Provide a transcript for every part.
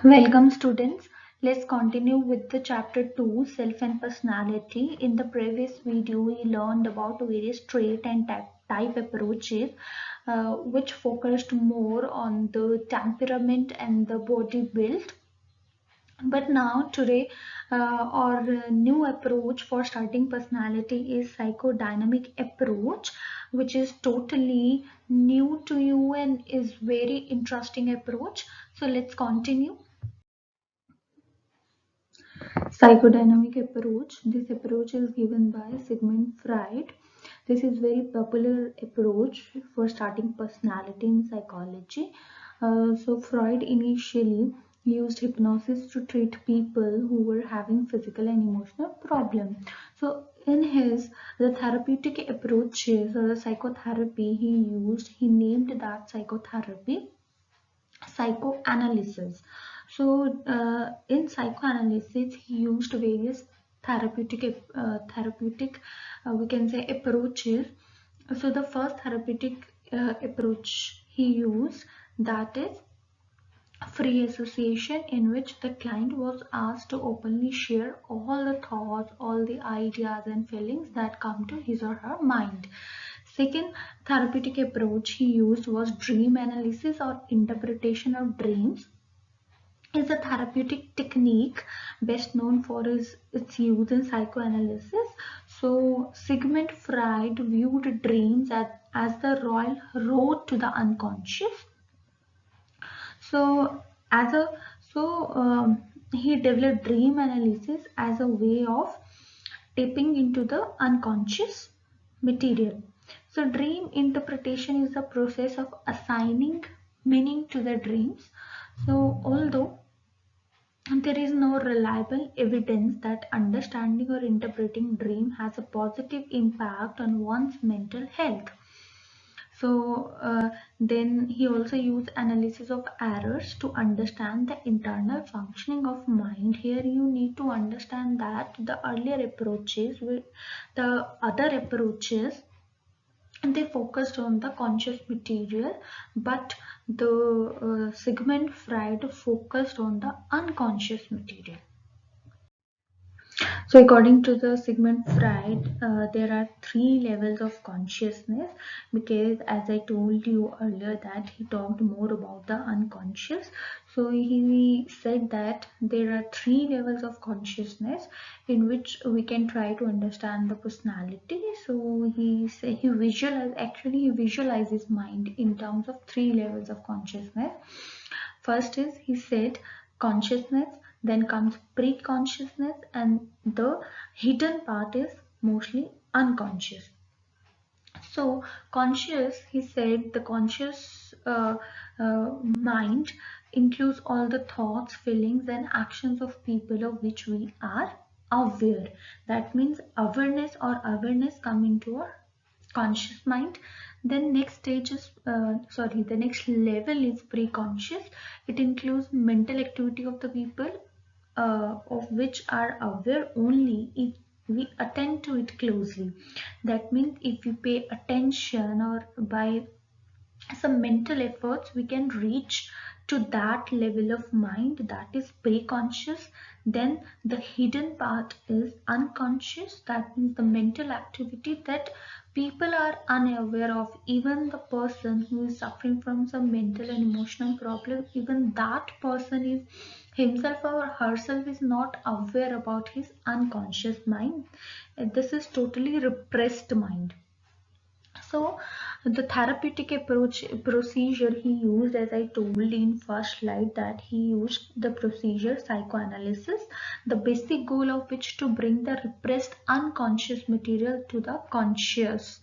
Welcome students. Let's continue with the chapter 2 self and personality. In the previous video we learned about various trait and type approaches which focused more on the temperament and the body build. But now today our new approach for studying personality is psychodynamic approach, which is totally new to you and is very interesting approach. So let's continue. Psychodynamic approach. This approach is given by Sigmund Freud. This is very popular approach for studying personality in psychology. So Freud initially used hypnosis to treat people who were having physical and emotional problems. So in his the therapeutic approaches or the psychotherapy he named that psychotherapy psychoanalysis. So, in psychoanalysis, he used various therapeutic, we can say, approaches. So, the first therapeutic approach he used, that is free association, in which the client was asked to openly share all the thoughts, all the ideas and feelings that come to his or her mind. Second therapeutic approach he used was dream analysis or interpretation of dreams. Is a therapeutic technique best known for its use in psychoanalysis. So Sigmund Freud viewed dreams as the royal road to the unconscious. So as a he developed dream analysis as a way of tapping into the unconscious material. So dream interpretation is the process of assigning meaning to the dreams. So although there is no reliable evidence that understanding or interpreting dream has a positive impact on one's mental health. So then he also used analysis of errors to understand the internal functioning of mind. Here you need to understand that the earlier approaches with the other approaches and they focused on the conscious material, but the Sigmund Freud focused on the unconscious material. So, according to the Sigmund Freud, there are three levels of consciousness because, as I told you earlier, that he talked more about the unconscious. So, he said that there are three levels of consciousness in which we can try to understand the personality. So, he visualizes mind in terms of three levels of consciousness. First is he said consciousness, then comes pre-consciousness, and the hidden part is mostly unconscious. So conscious, he said, the conscious mind includes all the thoughts, feelings and actions of people of which we are aware. That means awareness come into our conscious mind. Then next stage is the next level is pre-conscious. It includes mental activity of the people of which are aware only if we attend to it closely. That means if we pay attention or by some mental efforts we can reach to that level of mind, that is pre-conscious. Then the hidden part is unconscious. That means the mental activity that people are unaware of. Even the person who is suffering from some mental and emotional problem, even that person is himself or herself is not aware about his unconscious mind. This is totally repressed mind. So the therapeutic approach procedure he used, as I told in first slide, that he used the procedure psychoanalysis, the basic goal of which to bring the repressed unconscious material to the consciousness,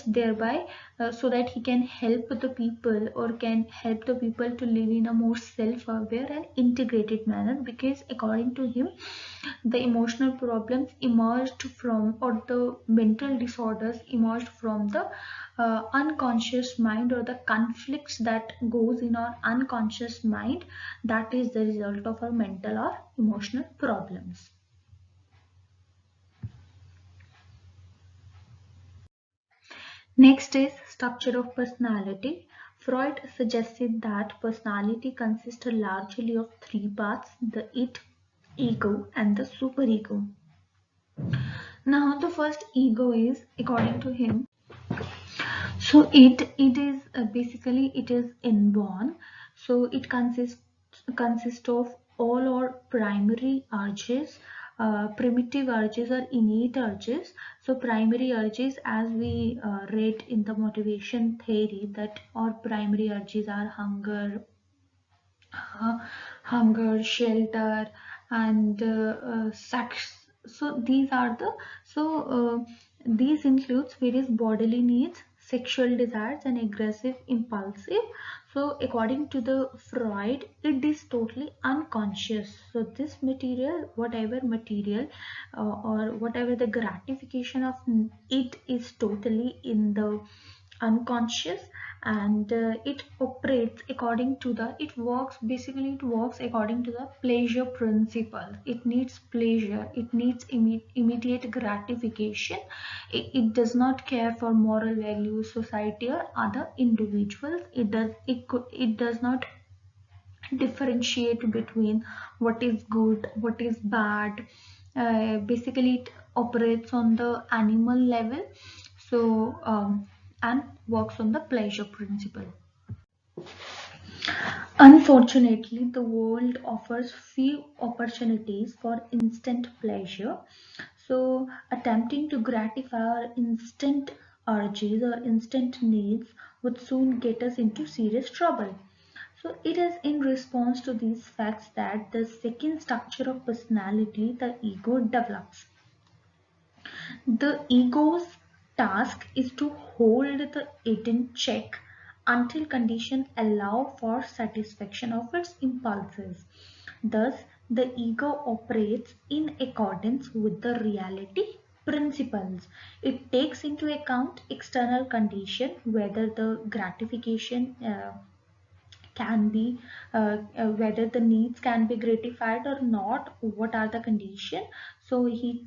thereby so that he can help the people or can help the people to live in a more self-aware and integrated manner, because according to him the emotional problems emerged from, or the mental disorders emerged from the unconscious mind, or the conflicts that goes in our unconscious mind, that is the result of our mental or emotional problems. Next is structure of personality. Freud suggested that personality consists largely of three parts: the id, ego, and the superego. Now, the first ego is, according to him, so it is basically it is inborn. So it consists of all our primary urges. Primitive urges or innate urges. So primary urges, as we read in the motivation theory, that our primary urges are uh, hunger, shelter, and sex. So these are the these includes various bodily needs, sexual desires, and aggressive, impulsive. So according to the Freud, it is totally unconscious. So this material, whatever material or whatever the gratification of it, is totally in the unconscious, and it operates according to the it works basically it works according to the pleasure principle. It needs pleasure, it needs immediate gratification. It does not care for moral values, society, or other individuals. It does not differentiate between what is good, what is bad. Basically it operates on the animal level. So and works on the pleasure principle. Unfortunately, the world offers few opportunities for instant pleasure. So attempting to gratify our instant urges or instant needs would soon get us into serious trouble. So it is in response to these facts that the second structure of personality, the ego, develops. The ego's task is to hold the id in check until conditions allow for satisfaction of its impulses. Thus, the ego operates in accordance with the reality principles. It takes into account external condition, whether the gratification can be whether the needs can be gratified or not, what are the condition. So he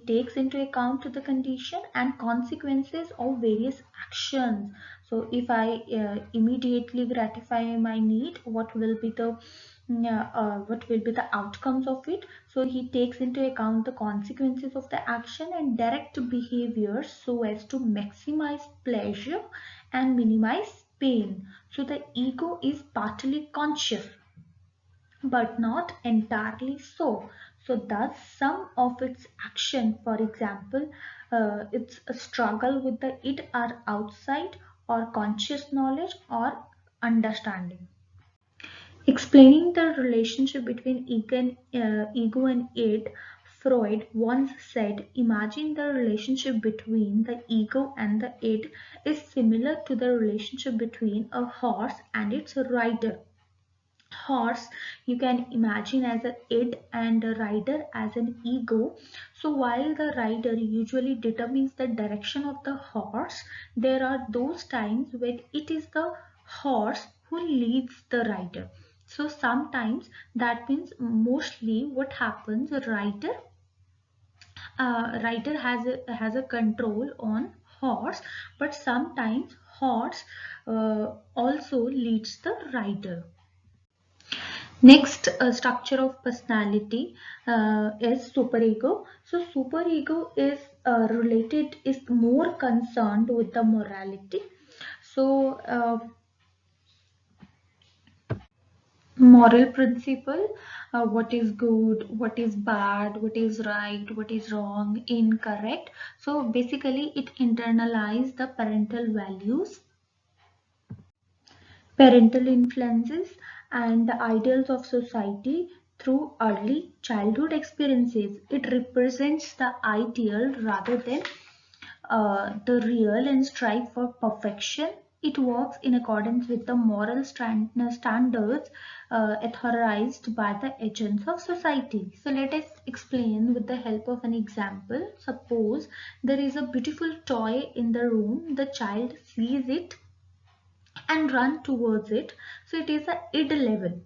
takes into account the condition and consequences of various actions. So if I immediately gratify my need, what will be the what will be the outcomes of it. So he takes into account the consequences of the action and direct behavior so as to maximize pleasure and minimize pain. So the ego is partly conscious but not entirely so. So thus some of its action, for example, it's a struggle with the id, are outside or conscious knowledge or understanding. Explaining the relationship between ego and id, Freud once said, imagine the relationship between the ego and the id is similar to the relationship between a horse and its rider. Horse you can imagine as an id and a rider as an ego. So while the rider usually determines the direction of the horse, there are those times when it is the horse who leads the rider. So sometimes, that means mostly what happens, rider has a control on horse, but sometimes horse also leads the rider. Next structure of personality is superego. So superego is more concerned with the morality. So moral principle, what is good, what is bad, what is right, what is wrong, incorrect. So basically it internalizes the parental values, parental influences, and the ideals of society through early childhood experiences. It represents the ideal rather than the real and strive for perfection. It works in accordance with the moral standards authorized by the agents of society. So let us explain with the help of an example. Suppose there is a beautiful toy in the room. The child sees it and run towards it. So it is a id level.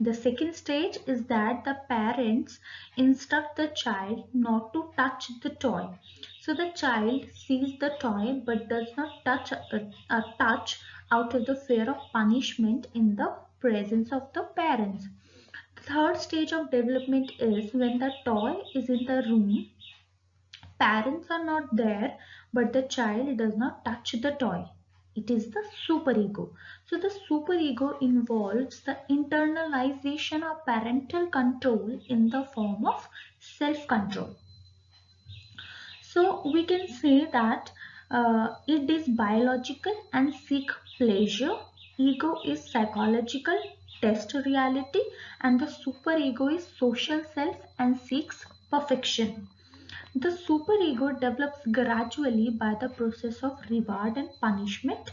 The second stage is that the parents instruct the child not to touch the toy. So the child sees the toy but does not touch out of the fear of punishment in the presence of the parents. The third stage of development is when the toy is in the room. Parents are not there, but the child does not touch the toy. It is the superego. So, the superego involves the internalization of parental control in the form of self control. So, we can say that it is biological and seek pleasure, ego is psychological, test reality, and the superego is social self and seeks perfection. The superego develops gradually by the process of reward and punishment.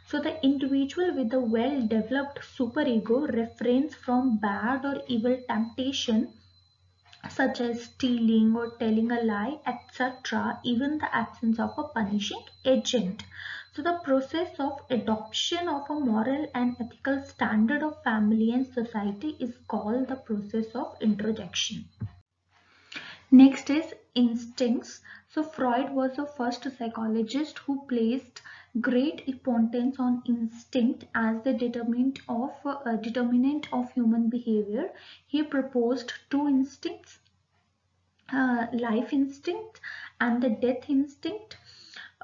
So, the individual with a well developed superego refrains from bad or evil temptation such as stealing or telling a lie, etc., even in the absence of a punishing agent. So, the process of adoption of a moral and ethical standard of family and society is called the process of introjection. Next is instincts. So Freud was the first psychologist who placed great importance on instinct as the determinant of human behavior. He proposed two instincts, life instinct and the death instinct.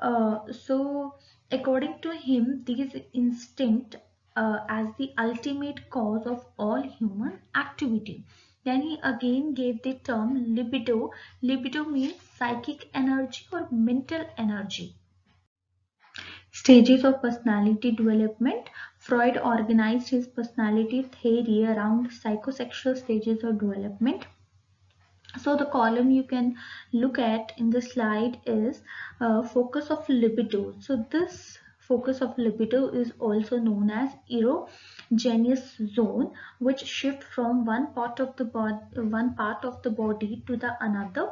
So according to him, these instinct as the ultimate cause of all human activity. Then he again gave the term libido. Libido means psychic energy or mental energy. Stages of personality development. Freud organized his personality theory around psychosexual stages of development. So the column you can look at in the slide is focus of libido. So this focus of libido is also known as erogenous zone, which shift from one part of the body to the another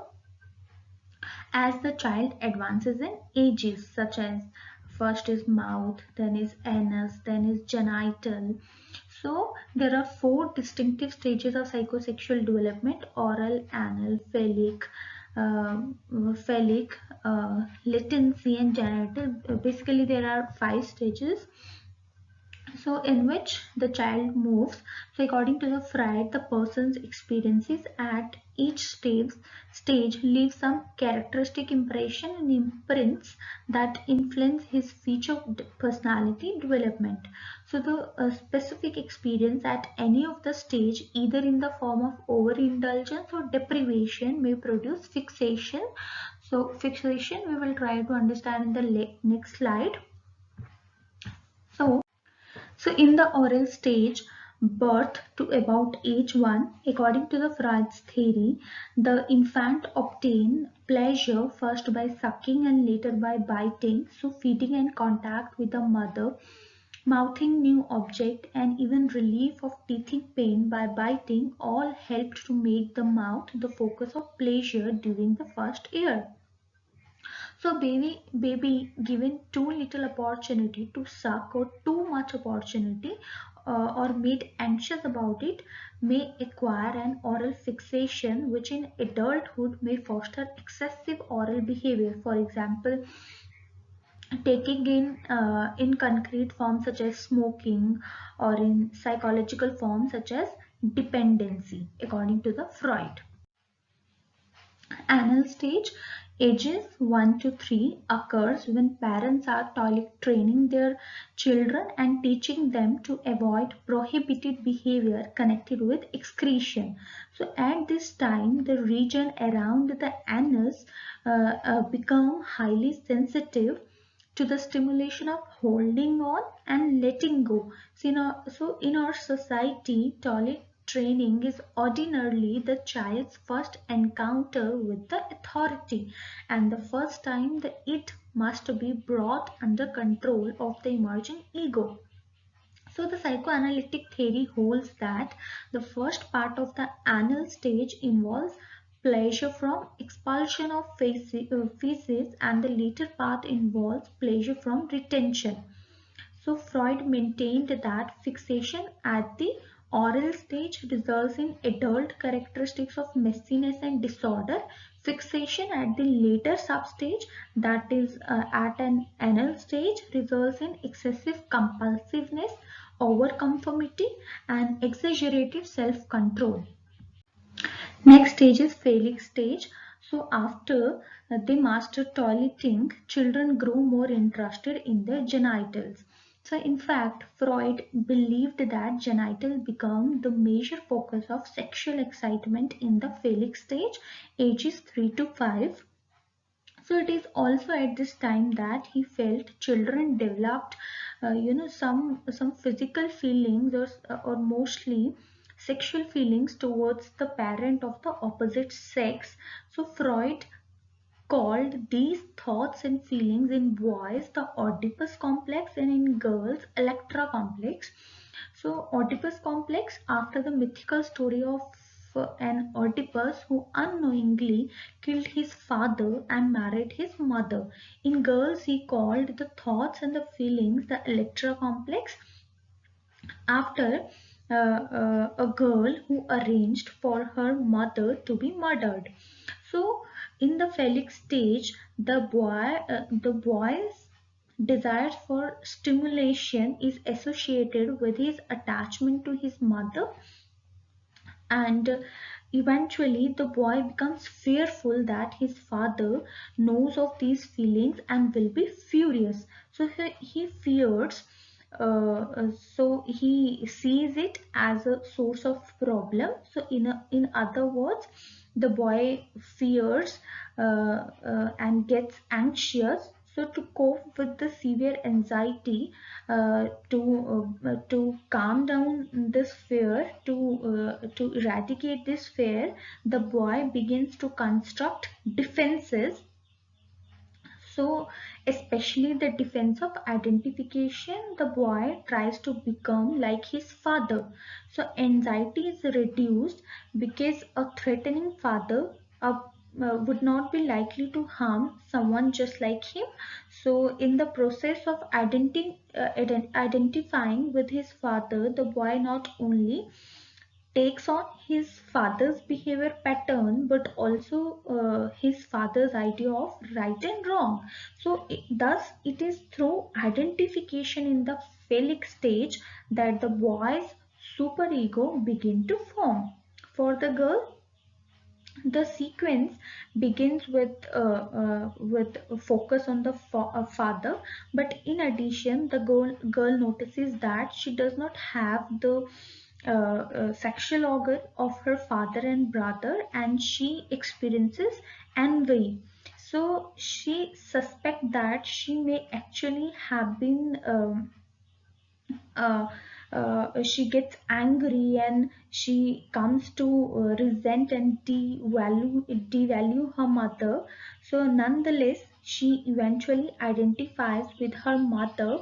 as the child advances in ages, such as first is mouth, then is anus, then is genital. So there are four distinctive stages of psychosexual development: oral, anal, phallic, latency, and genital. Basically, there are 5 stages, so in which the child moves. So according to the Freud, the person's experiences at each stage leave some characteristic impression and imprints that influence his future personality development. So the specific experience at any of the stage, either in the form of overindulgence or deprivation, may produce fixation. So fixation we will try to understand in the next slide. So in the oral stage, birth to about age 1, according to the Freud's theory, the infant obtain pleasure first by sucking and later by biting. So feeding and contact with the mother, mouthing new object, and even relief of teething pain by biting all helped to make the mouth the focus of pleasure during the first year. So baby given too little opportunity to suck or too much opportunity or made anxious about it may acquire an oral fixation, which in adulthood may foster excessive oral behavior. For example, taking in concrete forms such as smoking, or in psychological forms such as dependency, according to the Freud. Anal stage, ages 1 to 3, occurs when parents are toilet training their children and teaching them to avoid prohibited behavior connected with excretion. So at this time, the region around the anus become highly sensitive to the stimulation of holding on and letting go. So in our society, toilet training is ordinarily the child's first encounter with the authority, and the first time that it must be brought under control of the emerging ego. So the psychoanalytic theory holds that the first part of the anal stage involves pleasure from expulsion of feces, and the later part involves pleasure from retention. So Freud maintained that fixation at the Oral stage results in adult characteristics of messiness and disorder. Fixation at the later substage, that is at an anal stage, results in excessive compulsiveness, overconformity, and exaggerated self-control. Next stage is phallic stage. So after they master toileting, children grow more interested in their genitals. So in fact, Freud believed that genital become the major focus of sexual excitement in the phallic stage, ages 3 to 5. So it is also at this time that he felt children developed, some physical feelings, or mostly sexual feelings towards the parent of the opposite sex. So Freud called these thoughts and feelings in boys the Oedipus complex and in girls Electra complex. So Oedipus complex, after the mythical story of an Oedipus who unknowingly killed his father and married his mother. In girls, he called the thoughts and the feelings the Electra complex, after a girl who arranged for her mother to be murdered. So in the phallic stage, the boy's desire for stimulation is associated with his attachment to his mother, and eventually the boy becomes fearful that his father knows of these feelings and will be furious. So he fears, so he sees it as a source of problem. So in other words, the boy fears, and gets anxious. So to cope with the severe anxiety, to calm down this fear, to eradicate this fear, the boy begins to construct defenses. So especially the defense of identification, the boy tries to become like his father. So anxiety is reduced because a threatening father would not be likely to harm someone just like him. So in the process of identifying with his father, the boy not only takes on his father's behavior pattern but also his father's idea of right and wrong. So thus it is through identification in the phallic stage that the boy's superego begin to form. For the girl, the sequence begins with a focus on the father, but in addition the girl notices that she does not have the sexual organ of her father and brother, and she experiences envy. So she suspects that she may actually have been uh, she gets angry, and she comes to resent and devalue her mother. So nonetheless, she eventually identifies with her mother,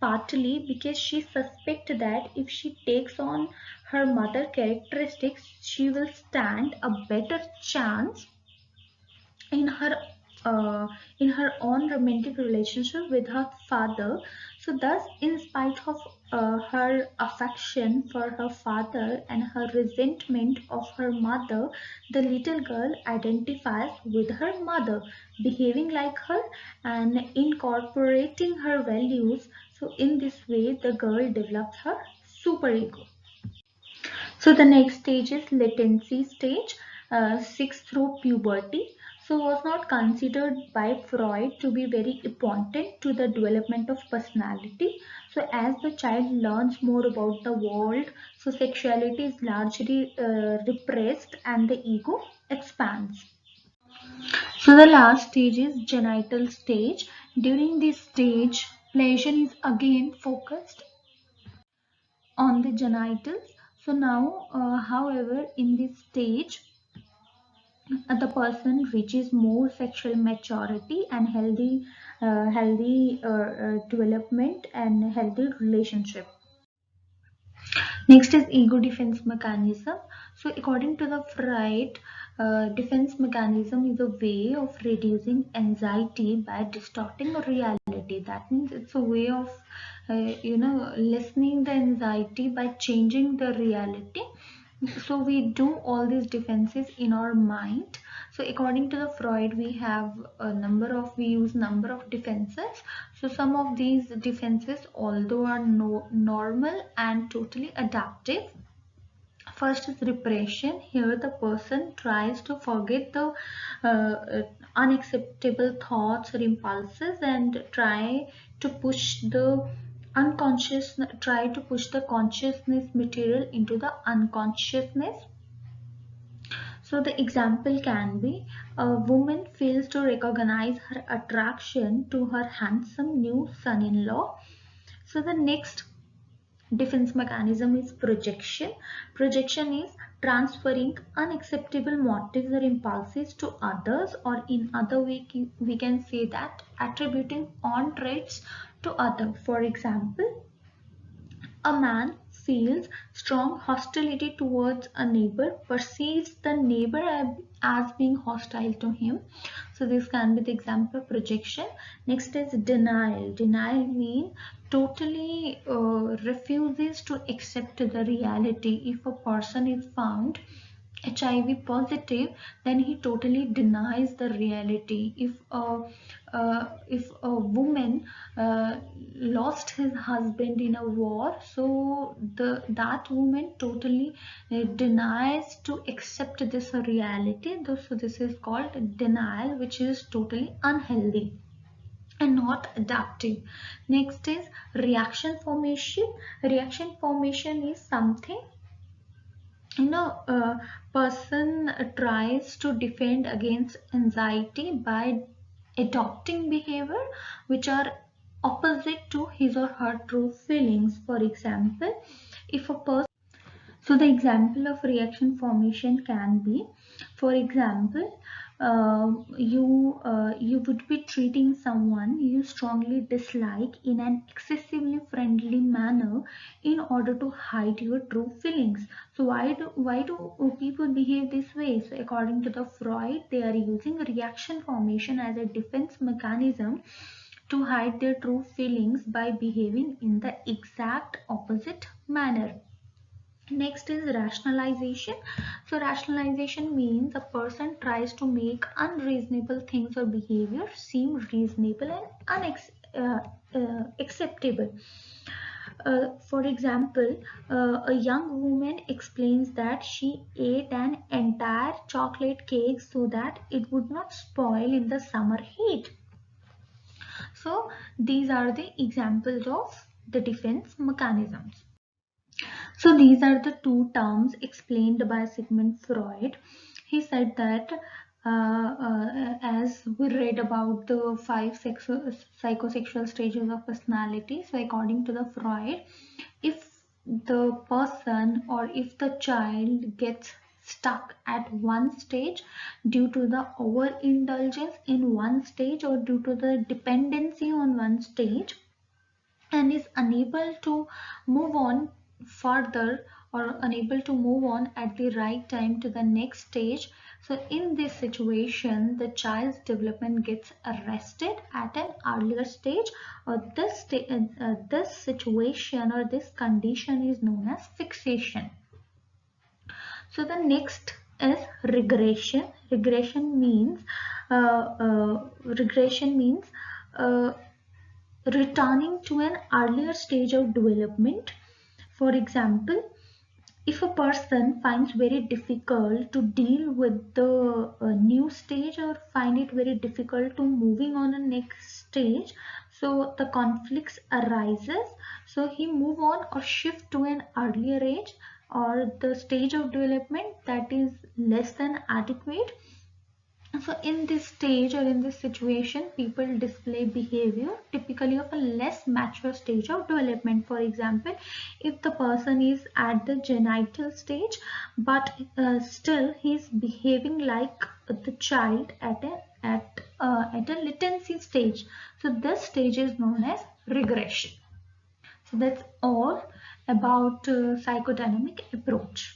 partly because she suspects that if she takes on her mother characteristics, she will stand a better chance in her uh, in her own romantic relationship with her father. So thus, in spite of her affection for her father and her resentment of her mother, the little girl identifies with her mother, behaving like her and incorporating her values. So in this way, the girl develops her superego. So the next stage is latency stage, 6 through puberty. So was not considered by Freud to be very important to the development of personality. So as the child learns more about the world, so sexuality is largely repressed and the ego expands. So the last stage is genital stage. During this stage, pleasure is again focused on the genitals. So now, however, in this stage, the person reaches more sexual maturity and healthy development and healthy relationship. Next is ego defense mechanism. So according to the Freud, defense mechanism is a way of reducing anxiety by distorting reality. reality. That means it's a way of lessening the anxiety by changing the reality. So we do all these defenses in our mind. So according to the Freud, we use number of defenses. So some of these defenses, although are normal and totally adaptive. First is repression. Here the person tries to forget the unacceptable thoughts or impulses and try to push the consciousness material into the unconsciousness. So the example can be a woman fails to recognize her attraction to her handsome new son-in-law. So the next defense mechanism is projection. Projection is transferring unacceptable motives or impulses to others, or in other way we can say that attributing on traits to others. For example, a man feels strong hostility towards a neighbor, perceives the neighbor as being hostile to him. So this can be the example of projection. Next is denial. Denial means totally refuses to accept the reality. If a person is found HIV positive, then he totally denies the reality. If a woman lost his husband in a war, so that woman totally denies to accept this reality. So this is called denial, which is totally unhealthy and not adaptive. Next is reaction formation. Reaction formation is something person tries to defend against anxiety by adopting behavior which are opposite to his or her true feelings. For example, if a person so the example of reaction formation can be, for example, you would be treating someone you strongly dislike in an excessively friendly manner in order to hide your true feelings. So why do people behave this way? So according to the Freud, they are using reaction formation as a defense mechanism to hide their true feelings by behaving in the exact opposite manner. Next is rationalization. So rationalization means a person tries to make unreasonable things or behavior seem reasonable and acceptable. For example, a young woman explains that she ate an entire chocolate cake so that it would not spoil in the summer heat. So these are the examples of the defense mechanisms. So these are the two terms explained by Sigmund Freud. He said that as we read about the five psychosexual stages of personality, so according to the Freud, if the person or if the child gets stuck at one stage due to the overindulgence in one stage or due to the dependency on one stage, and is unable to move on further or unable to move on at the right time to the next stage, so in this situation the child's development gets arrested at an earlier stage, or this situation or this condition is known as fixation. So the next is regression. Regression means uh, returning to an earlier stage of development. For example, if a person finds very difficult to deal with the new stage or find it very difficult to moving on a next stage, so the conflicts arises, so he move on or shift to an earlier age or the stage of development that is less than adequate. So in this stage or in this situation, people display behavior typically of a less mature stage of development. For example, if the person is at the genital stage, but still he is behaving like the child at a latency stage. So this stage is known as regression. So that's all about psychodynamic approach.